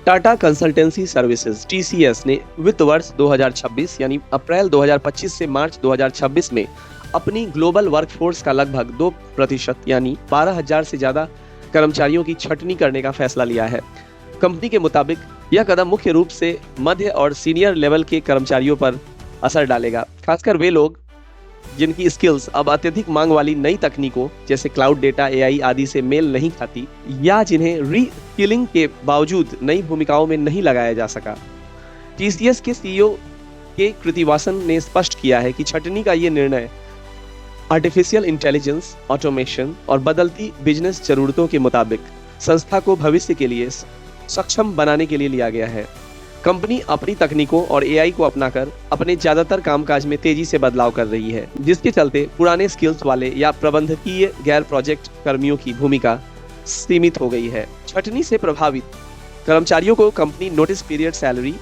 Tata consultancy services (TCS) ने वित्त वर्ष 2026 यानी अप्रैल 2025 से मार्च 2026 में अपनी ग्लोबल वर्कफोर्स का लगभग 2% यानी 12,000 से ज्यादा कर्मचारियों की छंटनी करने का फैसला लिया है। कंपनी के मुताबिक यह कदम मुख्य रूप से मध्य और सीनियर लेवल के कर्मचारियों पर असर डालेगा, खासकर वे लोग जिनकी स्किल्स अब अत्यधिक मांग वाली नई तकनीकों जैसे क्लाउड डेटा, AI आदि से मेल नहीं खाती या जिन्हें री-स्किलिंग के बावजूद नई भूमिकाओं में नहीं लगाया जा सका। TCS के CEO के कृतिवासन ने स्पष्ट किया है कि छंटनी का ये निर्णय आर्टिफिशियल इंटेलिजेंस, ऑटोमेशन और बदलती बिजनेस जरूरतों के मुताबिक संस्था को भविष्य के लिए सक्षम बनाने के लिए लिया गया है। कंपनी अपनी तकनीकों और AI को अपनाकर अपने ज्यादातर कामकाज में तेजी से बदलाव कर रही है, जिसके चलते पुराने स्किल्स वाले या प्रबंधकीय गैर प्रोजेक्ट कर्मियों की भूमिका सीमित हो गई है। छंटनी से प्रभावित कर्मचारियों को company notice period salary,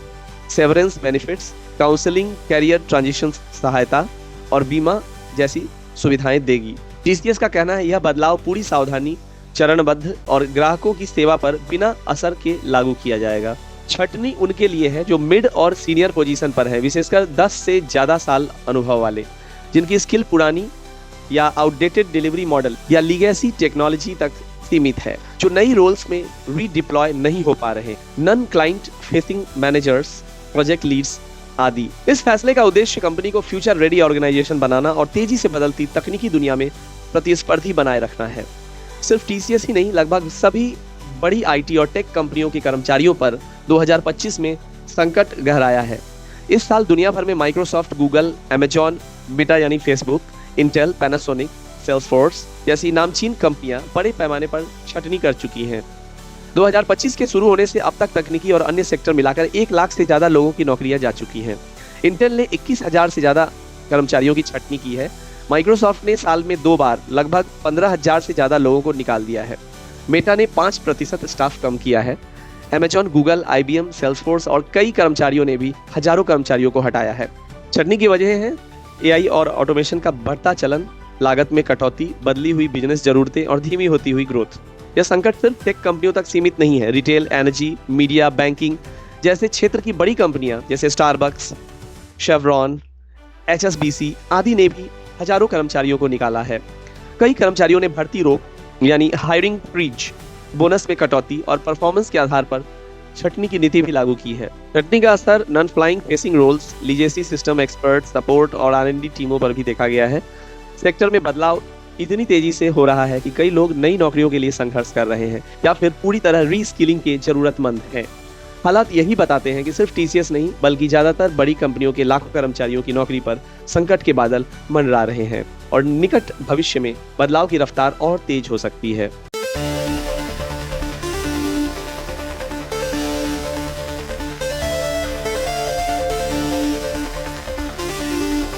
severance benefits, counselling, career transition सहायता और बीमा जैसी सुविधाएं देगी। TCS का कहना है यह बदलाव पूरी सावधानी, चरणबद्ध और ग्राहकों की सेवा पर बिना असर के लागू किया जाएगा। छंटनी उनके लिए है जो मिड और सीनियर पोजीशन पर है, विशेषकर 10 से ज्यादा साल अनुभव वाले, जिनकी स्किल पुरानी या आउटडेटेड डिलीवरी मॉडल या लीगेसी टेक्नोलॉजी तक सीमित है, जो नई रोल्स में रीडिप्लॉय नहीं हो पा रहे, non client facing managers, project leads आदि। इस फैसले का उद्देश्य कंपनी को फ्यूचर रेडी ऑर्गेनाइजेशन बनाना और तेजी से बदलती तकनीकी दुनिया में प्रतिस्पर्धी बनाए रखना है। सिर्फ TCS ही नहीं, लगभग सभी बड़ी IT और टेक कंपनियों के कर्मचारियों पर 2025 में संकट गहराया है। इस साल दुनिया भर में माइक्रोसॉफ्ट, गूगल, अमेजॉन, मेटा यानी फेसबुक, इंटेल, पैनासोनिक, सेल्सफोर्स जैसी नामचीन कंपनियां बड़े पैमाने पर छंटनी कर चुकी हैं। 2025 के शुरू होने से अब तक तकनीकी और अन्य सेक्टर मिलाकर 1 लाख से ज्यादा लोगों की नौकरियां जा चुकी हैं। इंटेल ने 21,000 से ज्यादा कर्मचारियों की छंटनी की है। माइक्रोसॉफ्ट ने साल में 2 बार लगभग 15,000 से ज्यादा लोगों को निकाल दिया है। मेटा ने 5% स्टाफ कम किया है। अमेजॉन, गूगल, IBM, सेल्सफोर्स और कई कर्मचारियों ने भी हजारों कर्मचारियों को हटाया है। छंटनी की वजह है AI और ऑटोमेशन का बढ़ता चलन, लागत में कटौती, बदली हुई बिजनेस जरूरतें और धीमी होती हुई ग्रोथ। यह संकट सिर्फ टेक कंपनियों तक सीमित नहीं है। रिटेल, एनर्जी, मीडिया, बैंकिंग जैसे क्षेत्र की बड़ी कंपनियां जैसे स्टारबक्स, शेवरॉन, HSBC आदि ने भी हजारों कर्मचारियों को निकाला है। कई कर्मचारियों ने भर्ती रोक यानी हायरिंग फ्रीज, बोनस में कटौती और परफॉर्मेंस के आधार पर छंटनी की नीति भी लागू की है। छंटनी का असर non flying facing roles, legacy system expert, support और R&D टीमों पर भी देखा गया है। सेक्टर में बदलाव इतनी तेजी से हो रहा है कि कई लोग नई नौकरियों के लिए संघर्ष कर रहे हैं या फिर पूरी तरह री-स्किलिंग के जरूरतमंद हैं। हालात यही बताते हैं कि सिर्फ TCS नहीं बल्कि ज्यादातर बड़ी कंपनियों के लाखों कर्मचारियों की नौकरी पर संकट के बादल मंडरा रहे हैं और निकट भविष्य में बदलाव की रफ्तार और तेज हो सकती है।